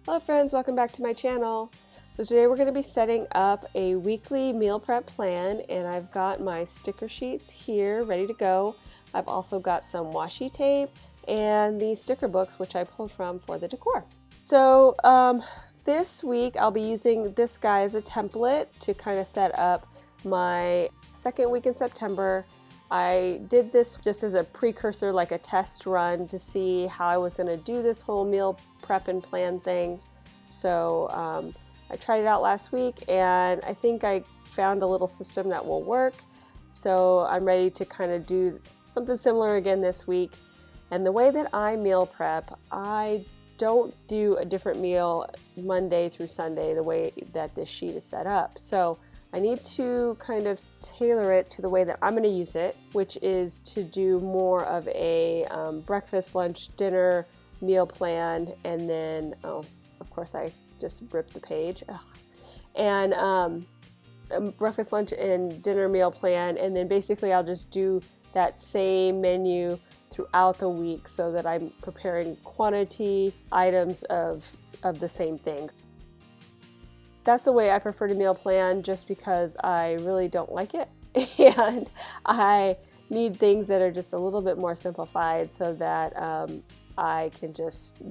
Hello friends, welcome back to my channel. So today we're going to be setting up a weekly meal prep plan, and I've got my sticker sheets here ready to go. I've also got some washi tape and the sticker books which I pulled from for the decor. So this week I'll be using this guy as a template to kind of set up my second week in September. I did this just as a precursor, like a test run to see how I was going to do this whole meal prep and plan thing. So I tried it out last week and I think I found a little system that will work. So I'm ready to kind of do something similar again this week. And the way that I meal prep, I don't do a different meal Monday through Sunday the way that this sheet is set up. So I need to kind of tailor it to the way that I'm going to use it, which is to do more of a breakfast, lunch, dinner meal plan, and then, oh, of course I just ripped the page. Ugh. And breakfast, lunch, and dinner meal plan, and then basically I'll just do that same menu throughout the week so that I'm preparing quantity items of the same thing. That's the way I prefer to meal plan, just because I really don't like it and I need things that are just a little bit more simplified so that I can just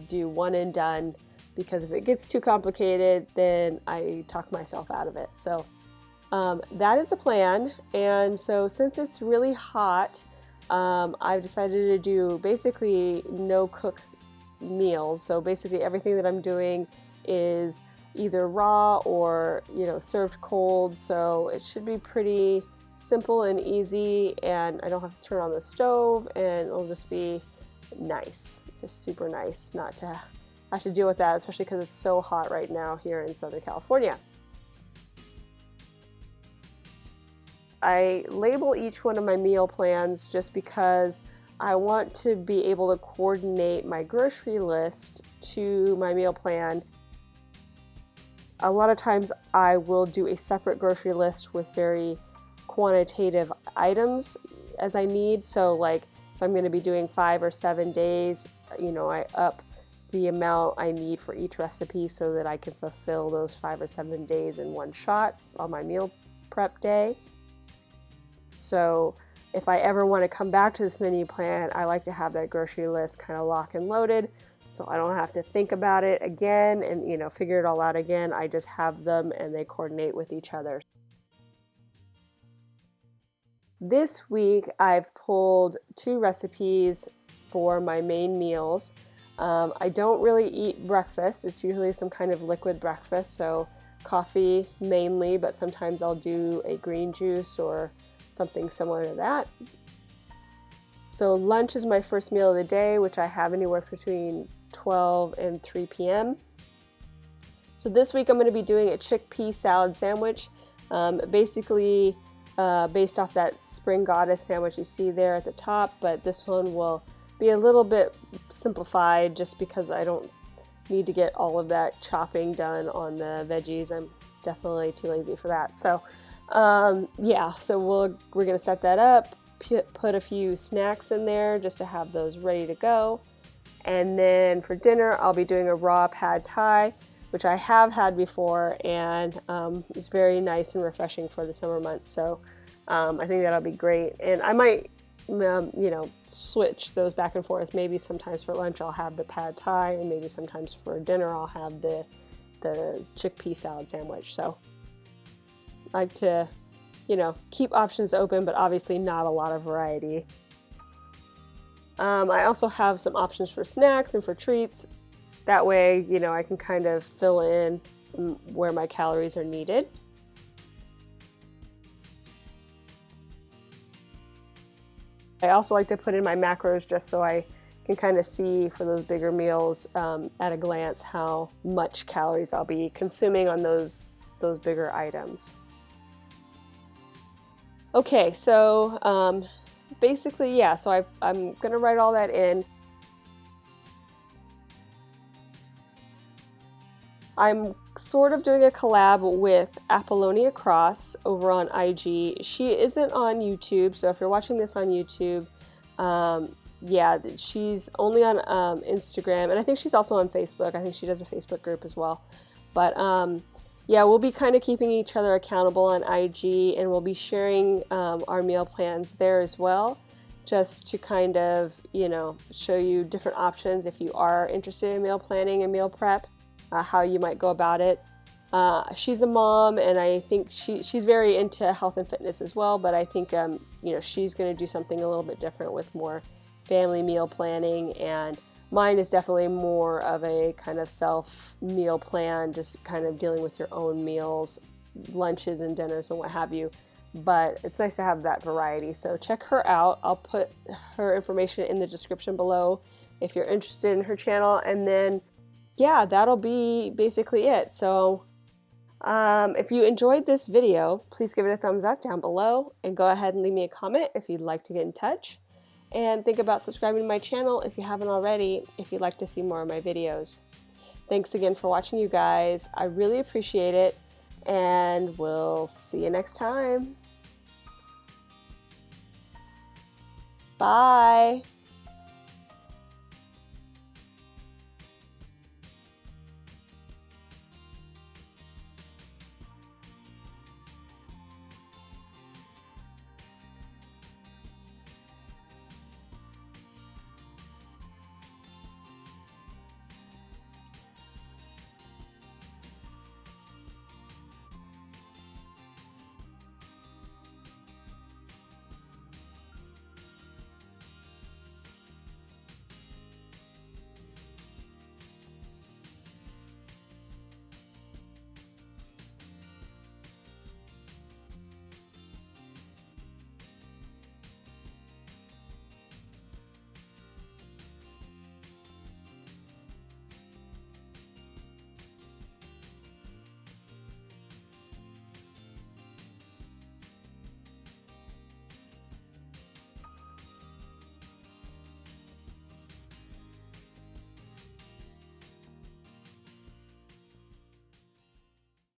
do one and done, because if it gets too complicated then I talk myself out of it. So that is the plan. And so since it's really hot, I've decided to do basically no cook meals. So basically everything that I'm doing is either raw or, served cold. So it should be pretty simple and easy, and I don't have to turn on the stove, and it'll just be nice. Just super nice not to have to deal with that, especially because it's so hot right now here in Southern California. I label each one of my meal plans just because I want to be able to coordinate my grocery list to my meal plan. A lot of times I will do a separate grocery list with very quantitative items as I need. So like if I'm going to be doing 5 or 7 days, I up the amount I need for each recipe so that I can fulfill those 5 or 7 days in one shot on my meal prep day. So if I ever want to come back to this menu plan, I like to have that grocery list kind of lock and loaded, so I don't have to think about it again and figure it all out again. I just have them and they coordinate with each other. This week I've pulled 2 recipes for my main meals. I don't really eat breakfast. It's usually some kind of liquid breakfast, so coffee mainly, but sometimes I'll do a green juice or something similar to that. So lunch is my first meal of the day, which I have anywhere between 12 and 3 p.m. So this week I'm going to be doing a chickpea salad sandwich, basically based off that Spring Goddess sandwich you see there at the top, but this one will be a little bit simplified just because I don't need to get all of that chopping done on the veggies. I'm definitely too lazy for that. So so we're going to set that up, put a few snacks in there just to have those ready to go. And then for dinner, I'll be doing a raw pad thai, which I have had before, and it's very nice and refreshing for the summer months. So I think that'll be great. And I might, switch those back and forth. Maybe sometimes for lunch I'll have the pad thai, and maybe sometimes for dinner I'll have the chickpea salad sandwich. So I like to, keep options open, but obviously not a lot of variety. I also have some options for snacks and for treats. That way, I can kind of fill in where my calories are needed. I also like to put in my macros just so I can kind of see for those bigger meals at a glance how much calories I'll be consuming on those bigger items. Okay, so basically, yeah, so I'm going to write all that in. I'm sort of doing a collab with Apollonia Cross over on IG. She isn't on YouTube, so if you're watching this on YouTube, yeah, she's only on Instagram, and I think she's also on Facebook. I think she does a Facebook group as well. But yeah, we'll be kind of keeping each other accountable on IG, and we'll be sharing our meal plans there as well, just to kind of, you know, show you different options if you are interested in meal planning and meal prep, how you might go about it. She's a mom, and I think she's very into health and fitness as well, but I think you know, she's going to do something a little bit different with more family meal planning, and mine is definitely more of a kind of self meal plan, just kind of dealing with your own meals, lunches and dinners and what have you. But it's nice to have that variety, so check her out. I'll put her information in the description below if you're interested in her channel. And then yeah, that'll be basically it. So if you enjoyed this video, please give it a thumbs up down below, and go ahead and leave me a comment if you'd like to get in touch. And think about subscribing to my channel if you haven't already, if you'd like to see more of my videos. Thanks again for watching, you guys. I really appreciate it, and we'll see you next time. Bye.